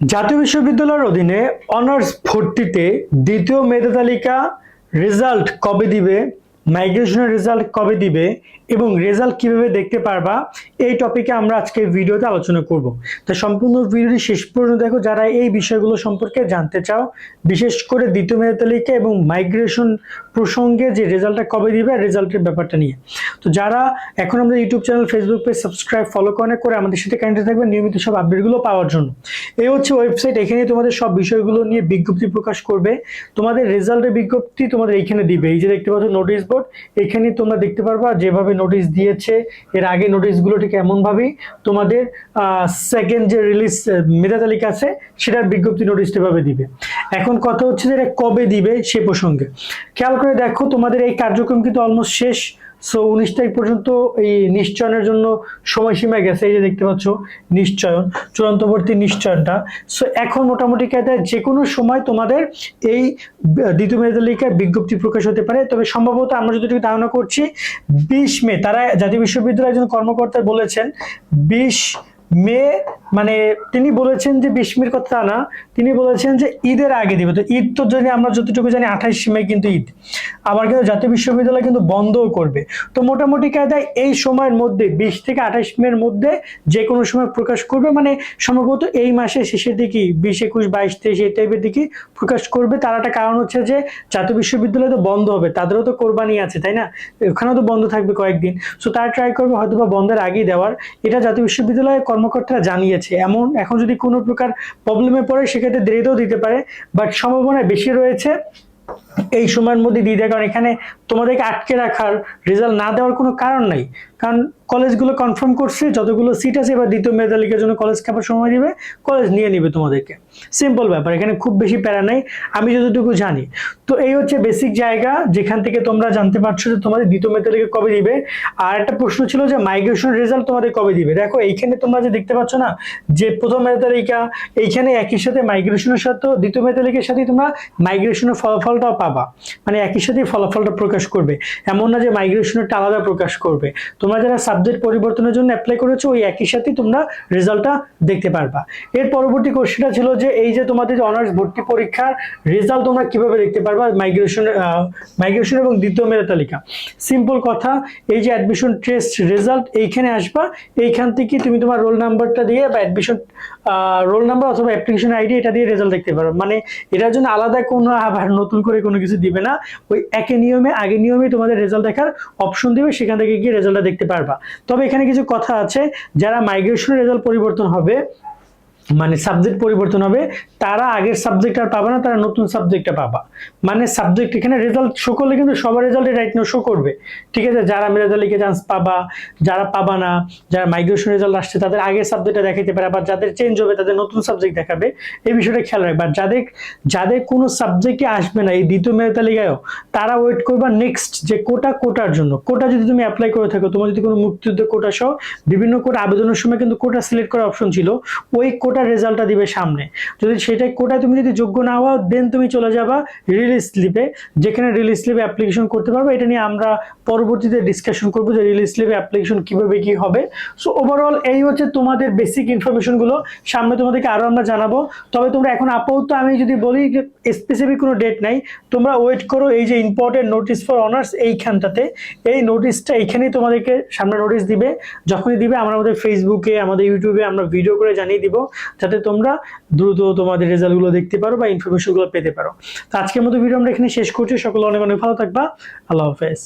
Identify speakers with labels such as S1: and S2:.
S1: জাতীয় বিশ্ববিদ্যালয়ের অধীনে অনার্স ভর্তিতে দ্বিতীয় মেধা তালিকা রেজাল্ট কবে দিবে, মাইগ্রেশনের রেজাল্ট কবে দিবে এবং রেজাল্ট কিভাবে দেখতে পারবা, এই টপিকে আমরা আজকে ভিডিওতে আলোচনা করব। তো সম্পূর্ণ ভিডিওটি শেষ পর্যন্ত দেখো যারা এই বিষয়গুলো সম্পর্কে জানতে চাও, বিশেষ করে দ্বিতীয় মেধা তালিকা এবং মাইগ্রেশন প্রসঙ্গে যে রেজাল্টটা কবে দিবে রেজাল্টের ব্যাপারটা নিয়ে। তো যারা এখন আমাদের YouTube channel, Facebook page subscribe, follow করে আমাদের সাথে কানেক্টেড থাকবে নিয়মিত সব আপডেটগুলো পাওয়ার জন্য। এই হচ্ছে ওয়েবসাইট, এখানে তোমাদের সব বিষয়গুলো নিয়ে বিজ্ঞপ্তি প্রকাশ করবে। তোমাদের রেজাল্টের বিজ্ঞপ্তি তোমাদের এইখানে দিবে। এই যে দেখতে পাচ্ছ নোটিশ বোর্ড, এখানে তোমরা দেখতে পারবা যেভাবে নোটিশ দিয়েছে এর আগে নোটিশগুলো ঠিক এমনভাবেই তোমাদের সেকেন্ড যে রিলিজ মেধা তালিকা আছে সেটার বিজ্ঞপ্তি নোটিশটা ভাবে দিবে। এখন কথা হচ্ছে যে এটা কবে দিবে সে প্রসঙ্গে খেয়াল করে দেখো। তোমাদের এই কার্যক্রম কিন্তু অলমোস্ট শেষ। সো 19 তারিখ পর্যন্ত এই নিশ্চয়নের জন্য সময়সীমা গেছে। এই যে দেখতে পাচ্ছ নিশ্চয়ন, চূড়ান্তবর্তী নিশ্চয়নটা। সো এখন মোটামুটি কায়দায় যে কোনো সময় তোমাদের এই দ্বিতীয় মেধা তালিকার বিজ্ঞপ্তি প্রকাশ হতে পারে। তবে সম্ভবত আমরা যতটুকু ধারণা করছি 20 মে, তারা জাতীয় বিশ্ববিদ্যালয়ের একজন কর্মকর্তা বলেছেন 20 মে, মানে তিনি বলেছেন যে 20 মের কথা না, তিনি বলেছেন যে ঈদের আগে দিবে। তো ঈদ তো যদি আমরা যতটুকু জানি 28 মে কিন্তু ঈদ, আবার কিন্তু জাতীয় বিশ্ববিদ্যালয় কিন্তু বন্ধও করবে। তো মোটামুটি কায়দায় এই সময়ের মধ্যে 20 থেকে 28 মের মধ্যে যে কোনো সময় প্রকাশ করবে, মানে সম্ভবত এই মাসের শেষের দিকে 20, 21, 22, 23 এই টাইপের দিকে প্রকাশ করবে। তার একটা কারণ হচ্ছে যে জাতীয় বিশ্ববিদ্যালয় তো বন্ধ হবে, তাদেরও তো কোরবানি আছে তাই না, ওখানেও তো বন্ধ থাকবে কয়েকদিন। সো তারা ট্রাই করবে হয়তো বা বন্ধের আগেই দেওয়ার, এটা জাতীয় বিশ্ববিদ্যালয়ের কর্মকর্তারা জানিয়েছে। এখন যদি কোনো প্রকার প্রবলেমে পড়ে সেক্ষেত্রে দেরিতেও দিতে পারে, বাট সম্ভাবনা বেশি রয়েছে এই সময়ের মধ্যে দিয়ে দেয়। কারণ এখানে তোমাদেরকে আটকে রাখার, রেজাল্ট না দেওয়ার কোনো কারণ নাই। কারণ কলেজগুলো কনফার্ম করছে যতগুলো সিট আছে, এবার দ্বিতীয় মেধা তালিকার জন্য কলেজ কাপার সময় দিবে, কলেজ নিয়ে নিবে তোমাদেরকে। সিম্পল ব্যাপার, এখানে খুব বেশি প্যারা নাই আমি যতটুকু জানি। তো এই হচ্ছে বেসিক জায়গা যেখান থেকে তোমরা জানতে পারছো যে তোমাদের দ্বিতীয় মেধা তালিকা কবে দিবে। আর একটা প্রশ্ন ছিল যে মাইগ্রেশন রেজাল্ট তোমাদের কবে দিবে। দেখো এইখানে তোমরা যে দেখতে পাচ্ছ না যে প্রথম মেধা তালিকা, এইখানে একই সাথে মাইগ্রেশনের সাথে দ্বিতীয় মেধা তালিকার সাথে তোমরা মাইগ্রেশনের ফলাফলটাও পাবা, মানে একই সাথে ফলাফলটা প্রকাশ করবে। এমন না যে মাইগ্রেশনটা আলাদা প্রকাশ করবে। তোমরা যারা সাবজেক্ট পরিবর্তনের জন্য অ্যাপ্লাই করেছো ওই একই সাথে তোমরা রেজাল্টটা দেখতে পারবা। এর পরবর্তী কোশ্চেনটা ছিল যে এই যে তোমাদের অনার্স ভর্তি পরীক্ষার রেজাল্ট তোমরা কিভাবে দেখতে পারবা মাইগ্রেশন এবং দ্বিতীয় মেধা তালিকা। সিম্পল কথা, এই যে অ্যাডমিশন টেস্ট রেজাল্ট এইখানে আসবা, এইখান থেকে তুমি তোমার রোল নাম্বারটা দিয়ে বা অ্যাডমিশন রোল নাম্বার অথবা অ্যাপ্লিকেশন আইডি এটা দিয়ে রেজাল্ট দেখতে পারো। মানে এটার জন্য আলাদা কোনো আবার নতুন করে কোনো কিছু দিবে না, ওই একই নিয়মে আগের নিয়মে তোমাদের রেজাল্ট দেখার অপশন দিবে, সেখান থেকে গিয়ে রেজাল্টটা দেখতে পারবা। তবে এখানে কিছু কথা আছে, যারা মাইগ্রেশনের রেজাল্ট পরিবর্তন হবে, মানে সাবজেক্ট পরিবর্তন হবে, তারা আগের সাবজেক্ট আর পাবা না, তারা নতুন সাবজেক্টটা পাবা। মানে সাবজেক্ট এখানে রেজাল্ট শো করলে কিন্তু সবার রেজাল্টে রাইট নাও শো করবে, ঠিক আছে। যারা মেধা তালিকায় চান্স পাবা, যারা পাবা না, যারা মাইগ্রেশন রেজাল্ট আসছে তাদের আগের সাবজেক্টটা দেখাইতে পারে, আবার যাদের চেঞ্জ হবে তাদের নতুন সাবজেক্ট দেখাবে। এই বিষয়টা খেয়াল রাখবে। আর যাদের কোনো সাবজেক্টে আসবে না এই দ্বিতীয় মেধা তালিকায়ও, তারা ওয়েট করবা নেক্সট যে কোটার জন্য। কোটা যদি তুমি অ্যাপ্লাই করে থাকো, তোমার যদি কোনো মুক্তিযুদ্ধ কোটা সহ বিভিন্ন কোটা আবেদনের সময় কিন্তু কোটা সিলেক্ট করার অপশন ছিল, ওই কোটার রেজাল্টটা দিবে সামনে। যদি সেটাই কোটায় তুমি যদি যোগ্য না হও, দেন তুমি চলে যাবা রিলিজ স্লিপে, যেখানে রিলিজ স্লিপে অ্যাপ্লিকেশন করতে পারবে। এটা নিয়ে আমরা পরবর্তীতে ডিসকাশন করবো যে রিলিজ স্লিপে অ্যাপ্লিকেশন কিভাবে কি হবে। সো ওভারঅল এই হচ্ছে তোমাদের বেসিক ইনফরমেশন গুলো, সামনে তোমাদেরকে আরো আমরা জানাবো। তবে তোমরা এখন আপাতত আমি যদি বলি স্পেসিফিক কোনো ডেট নাই, তোমরা ওয়েট করো এই যে ইম্পর্টেন্ট নোটিস ফর অনার্স এইখানটাতে, এই নোটিশটা এইখানেই তোমাদেরকে সামনে নোটিশ দিবে। যখনই দিবে আমরা আমাদের ফেসবুকে, আমাদের ইউটিউবে আমরা ভিডিও করে জানিয়ে দিব, যাতে তোমরা দ্রুত তোমাদের রেজাল্টগুলো দেখতে পারো বা ইনফরমেশনগুলো পেতে পারো। তো আজকের মতো ভিডিও আমরা এখানে শেষ করছি। সকলে অনেক অনেক ভালো থাকবা। আল্লাহ হাফেজ।